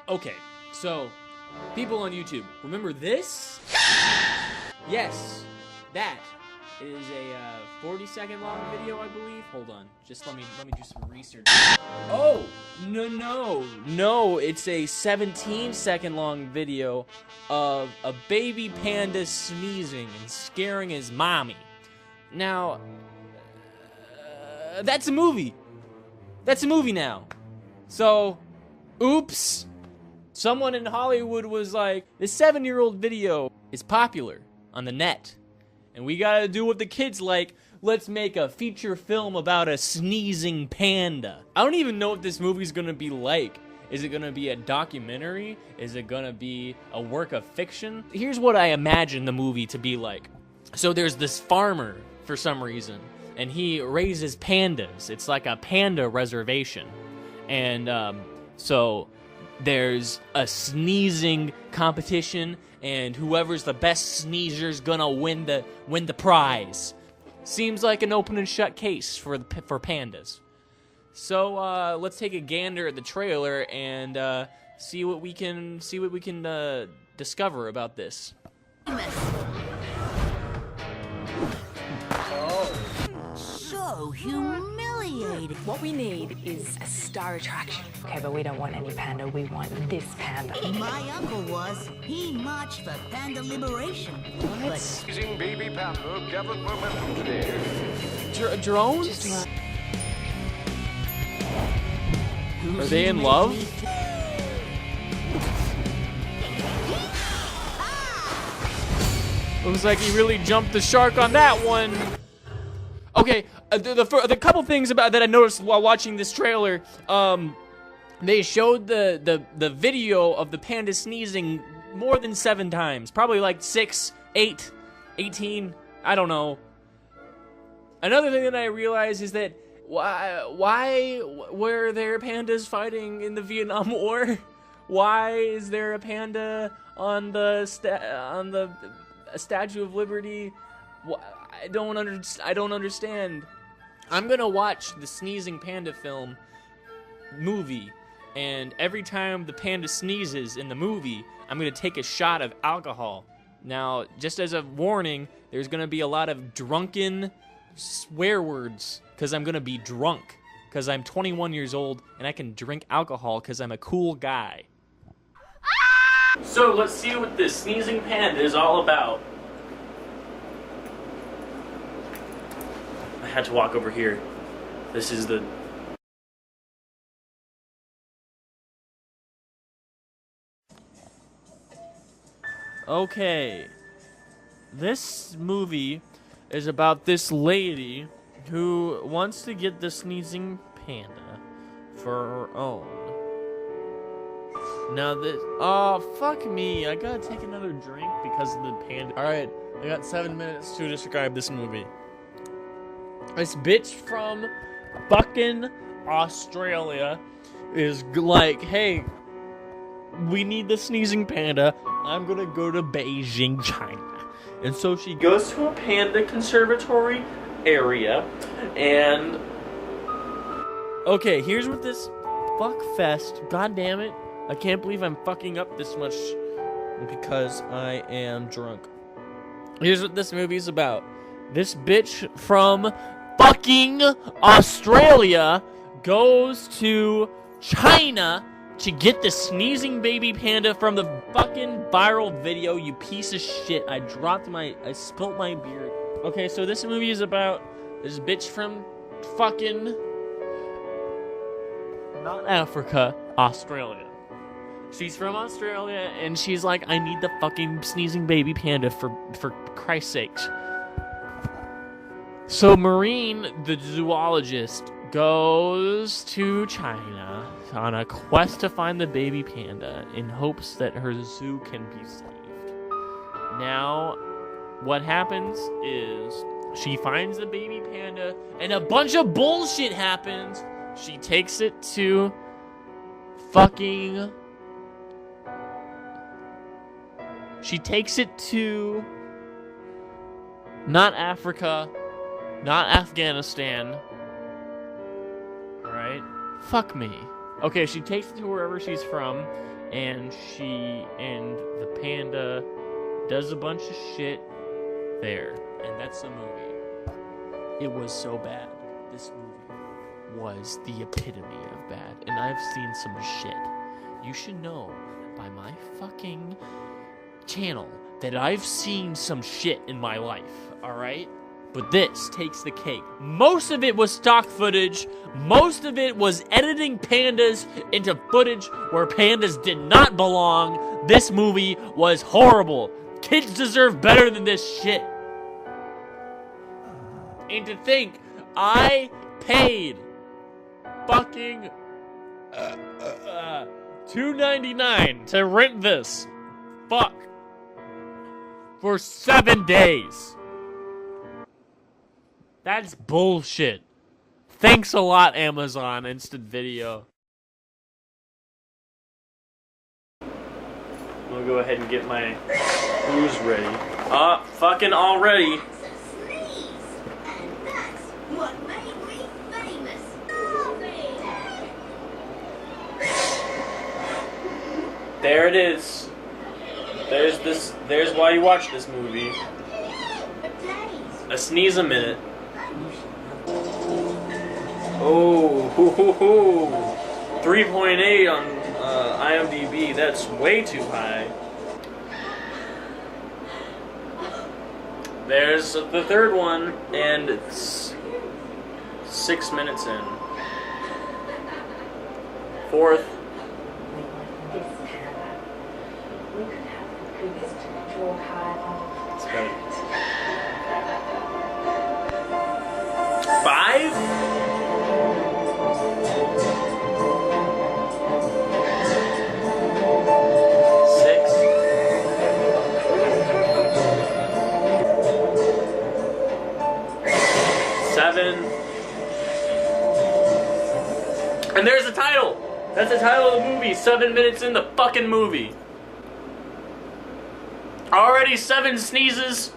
Okay, so, people on YouTube, remember this? Yes, that is a 40-second long video, I believe. Hold on, just let me do some research. Oh, no, it's a 17-second long video of a baby panda sneezing and scaring his mommy. Now, that's a movie. That's a movie now. So, oops. Someone in Hollywood was like, this 7-year-old video is popular on the net, and we gotta do what the kids like. Let's make a feature film about a sneezing panda. I don't even know what this movie's gonna be like. Is it gonna be a documentary? Is it gonna be a work of fiction? Here's what I imagine the movie to be like. So there's this farmer, for some reason, and he raises pandas. It's like a panda reservation. And so there's a sneezing competition, and whoever's the best sneezer's gonna win the prize. Seems like an open and shut case for pandas. So let's take a gander at the trailer and see what we can discover about this. So humiliating. What we need is a star attraction. Okay, but we don't want any panda. We want this panda. My uncle was. He marched for panda liberation. What? Sneezing Baby Panda gathered momentum today. Drones? Are they in love? Looks like he really jumped the shark on that one. Okay, the couple things about that I noticed while watching this trailer, they showed the video of the panda sneezing more than 7 times. Probably like 6, 8, 18, I don't know. Another thing that I realized is that why were there pandas fighting in the Vietnam War? Why is there a panda on the Statue of Liberty? I don't understand. I'm gonna watch the Sneezing Panda movie, and every time the panda sneezes in the movie, I'm gonna take a shot of alcohol. Now, just as a warning, there's gonna be a lot of drunken swear words, because I'm gonna be drunk, because I'm 21 years old, and I can drink alcohol because I'm a cool guy. So, let's see what this Sneezing Panda is all about. I had to walk over here. This is the... Okay. This movie is about this lady who wants to get the Sneezing Panda for her own. Now this... Oh, fuck me. I gotta take another drink because of the panda. Alright, I got 7 minutes to describe this movie. This bitch from fucking Australia is like, hey, we need the Sneezing Panda. I'm gonna go to Beijing, China. And so she goes to a panda conservatory area, and... Okay, here's what this fuckfest, god damn it, I can't believe I'm fucking up this much because I am drunk. Here's what this movie's about. This bitch from fucking Australia goes to China to get the Sneezing Baby Panda from the fucking viral video, you piece of shit. I spilt my beer. Okay, so this movie is about this bitch from fucking, not Africa, Australia. She's from Australia, and she's like, I need the fucking Sneezing Baby Panda for Christ's sakes. So Marine, the zoologist, goes to China on a quest to find the baby panda in hopes that her zoo can be saved. Now, what happens is she finds the baby panda and a bunch of bullshit happens. She takes it to fucking... She takes it to... not Africa, not Afghanistan. Alright? Fuck me. Okay, she takes it to wherever she's from, and the panda does a bunch of shit there, and that's the movie. It was so bad. This movie was the epitome of bad, and I've seen some shit. You should know by my fucking channel that I've seen some shit in my life, alright? But this takes the cake. Most of it was stock footage. Most of it was editing pandas into footage where pandas did not belong. This movie was horrible. Kids deserve better than this shit. And to think, I paid fucking $2.99 to rent this. Fuck. For 7 days. That's bullshit. Thanks a lot, Amazon Instant Video. I'm gonna go ahead and get my booze ready. Fucking already. What made me famous? There it is. There's why you watch this movie. A sneeze a minute. Oh, 3.8 on IMDb. That's way too high. There's the third one, and it's 6 minutes in. Fourth. It's got it. 5? And there's the title! That's the title of the movie, 7 minutes in the fucking movie. Already 7 sneezes.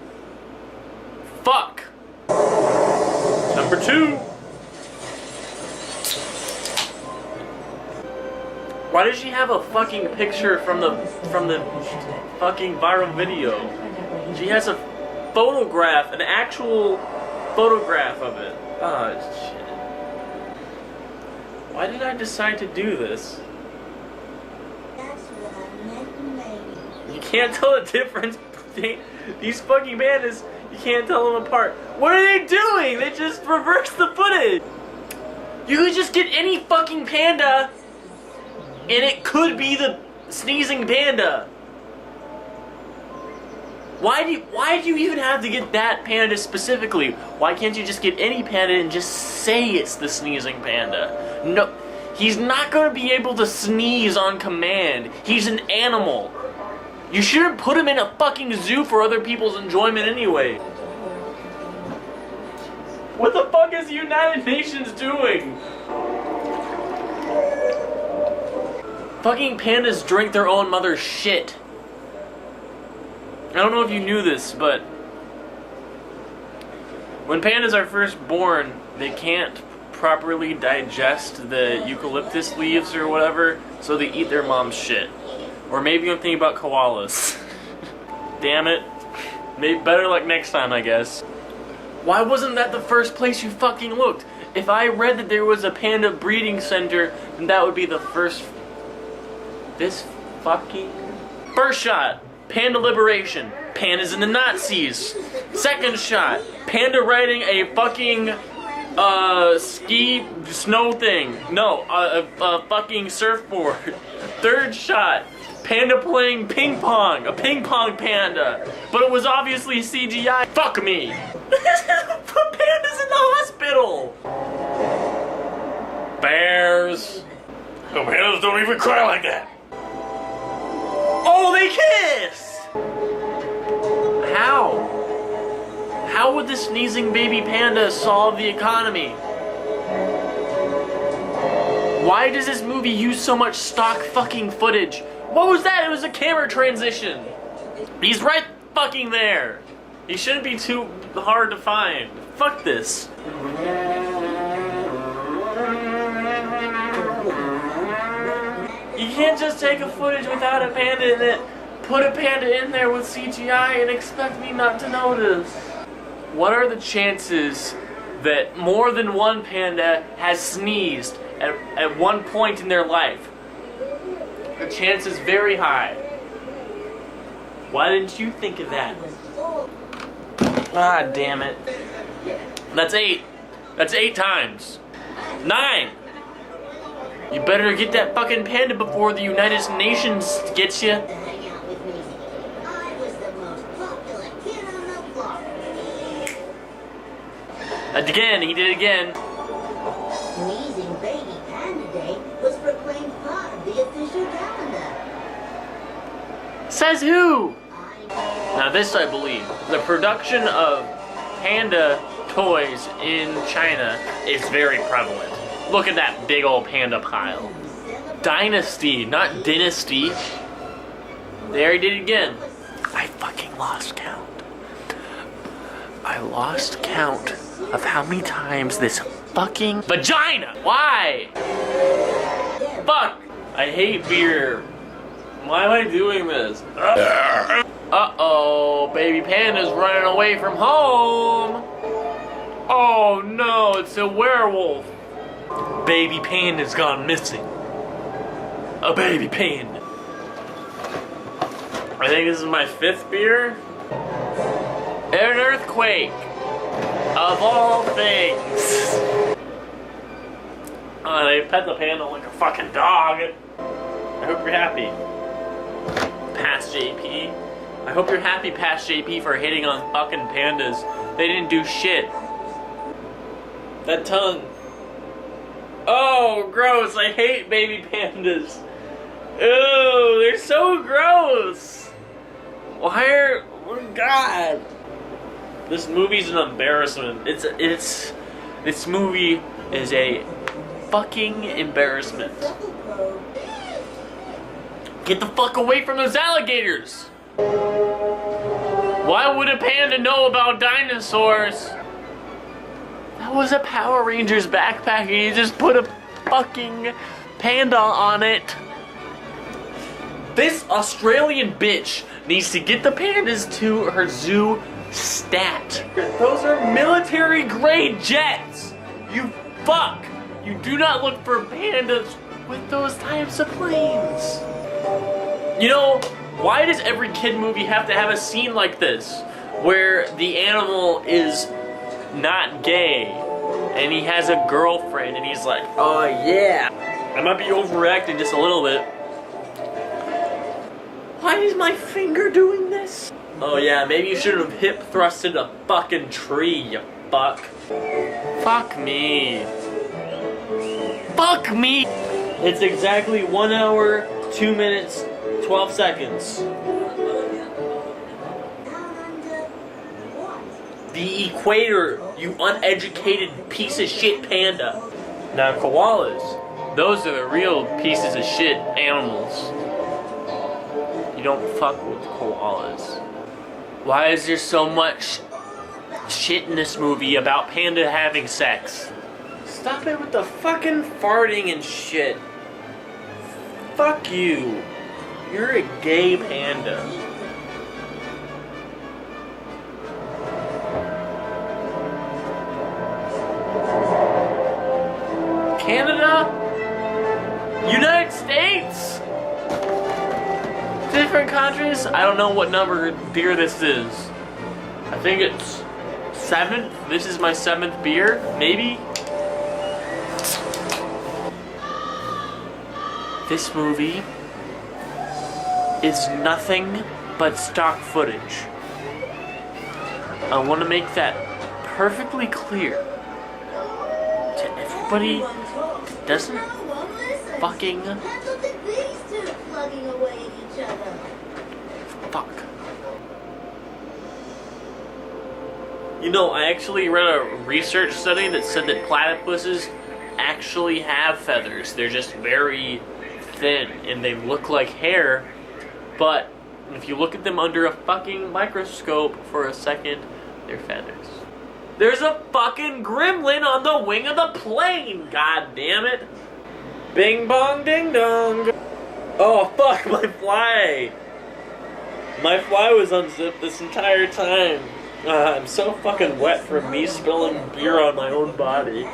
Fuck. Number 2. Why does she have a fucking picture from the fucking viral video? She has a photograph, an actual photograph of it. Oh, shit. Why did I decide to do this? That's what I meant to make. You can't tell the difference between these fucking pandas. You can't tell them apart. What are they doing? They just reversed the footage. You could just get any fucking panda, and it could be the Sneezing Panda. Why do you even have to get that panda specifically? Why can't you just get any panda and just say it's the Sneezing Panda? No, he's not going to be able to sneeze on command. He's an animal. You shouldn't put him in a fucking zoo for other people's enjoyment anyway. What the fuck is the United Nations doing? Fucking pandas drink their own mother's shit. I don't know if you knew this, but when pandas are first born, they can't properly digest the eucalyptus leaves or whatever, so they eat their mom's shit. Or maybe I'm thinking about koalas. Damn it. Maybe better luck next time, I guess. Why wasn't that the first place you fucking looked? If I read that there was a panda breeding center, then that would be the first... This fucking... First shot. Panda liberation. Pandas and the Nazis. Second shot. Panda riding a fucking ski snow thing. No, a fucking surfboard. Third shot. Panda playing ping pong. A ping pong panda. But it was obviously CGI. Fuck me. Put pandas in the hospital. Bears. The pandas don't even cry like that. Oh, they kissed! How? How would the Sneezing Baby Panda solve the economy? Why does this movie use so much stock fucking footage? What was that? It was a camera transition. He's right fucking there. He shouldn't be too hard to find. Fuck this. You can't just take a footage without a panda in it, put a panda in there with CGI and expect me not to notice. What are the chances that more than one panda has sneezed at one point in their life? The chance is very high. Why didn't you think of that? Ah, damn it. That's 8. That's 8 times. 9! You better get that fucking panda before the United Nations gets you. Again, he did it again. Sneezing Baby Panda Day was proclaimed part of the official calendar. Says who? Now this I believe. The production of panda toys in China is very prevalent. Look at that big old panda pile. Dynasty, not dynasty. There he did it again. I fucking lost count. I lost count of how many times this fucking vagina. Why? Fuck. I hate beer. Why am I doing this? Uh-oh, baby panda's running away from home. Oh no, it's a werewolf. Baby panda's gone missing. A baby panda. I think this is my 5th beer. An earthquake. Of all things. Oh, they pet the panda like a fucking dog. I hope you're happy. Past JP. I hope you're happy, Past JP, for hitting on fucking pandas. They didn't do shit. That tongue. Oh, gross. I hate baby pandas. Ew, they're so gross. Why are... Oh, God. This movie's an embarrassment. This movie is a fucking embarrassment. Get the fuck away from those alligators! Why would a panda know about dinosaurs? That was a Power Rangers backpack and you just put a fucking panda on it. This Australian bitch needs to get the pandas to her zoo stat. Those are military grade jets! You fuck! You do not look for pandas with those types of planes. You know, why does every kid movie have to have a scene like this? Where the animal is not gay and he has a girlfriend and he's like, oh yeah. I might be overreacting just a little bit. Why is my finger doing this? Oh yeah, maybe you should have hip thrusted a fucking tree, you fuck. Fuck me. Fuck me! It's exactly 1 hour, 2 minutes, 12 seconds. The equator, you uneducated piece of shit panda. Now koalas, those are the real pieces of shit animals. You don't fuck with koalas. Why is there so much shit in this movie about panda having sex? Stop it with the fucking farting and shit. Fuck you. You're a gay panda. Canada? United States? Different countries? I don't know what number beer this is. I think it's 7th. This is my 7th beer, maybe? This movie is nothing but stock footage. I want to make that perfectly clear to everybody that doesn't fucking fuck. You know, I actually read a research study that said that platypuses actually have feathers. They're just very thin and they look like hair, but if you look at them under a fucking microscope for a second, they're feathers. There's a fucking gremlin on the wing of the plane, god damn it. Bing bong ding dong. Oh, fuck, my fly! My fly was unzipped this entire time. I'm so fucking wet from me spilling beer on my own body.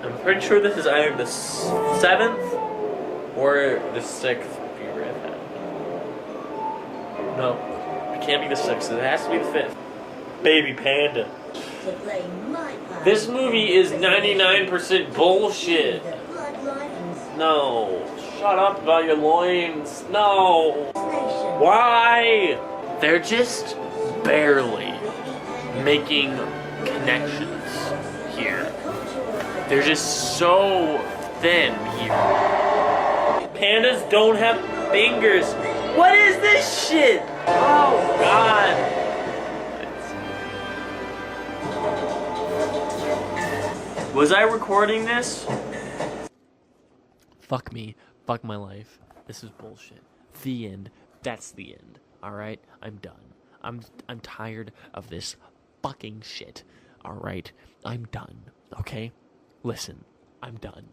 I'm pretty sure this is either the 7th or the 6th beer I've had. No, it can't be the 6th. It has to be the 5th. Baby Panda. This movie is 99% bullshit. No. Shut up about your loins. No. Why? They're just barely making connections here. They're just so thin here. Pandas don't have fingers. What is this shit? Oh, God. Was I recording this? Fuck me. Fuck my life. This is bullshit. The end. That's the end. Alright? I'm done. I'm tired of this fucking shit. Alright? I'm done. Okay? Listen. I'm done.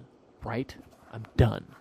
Right? I'm done.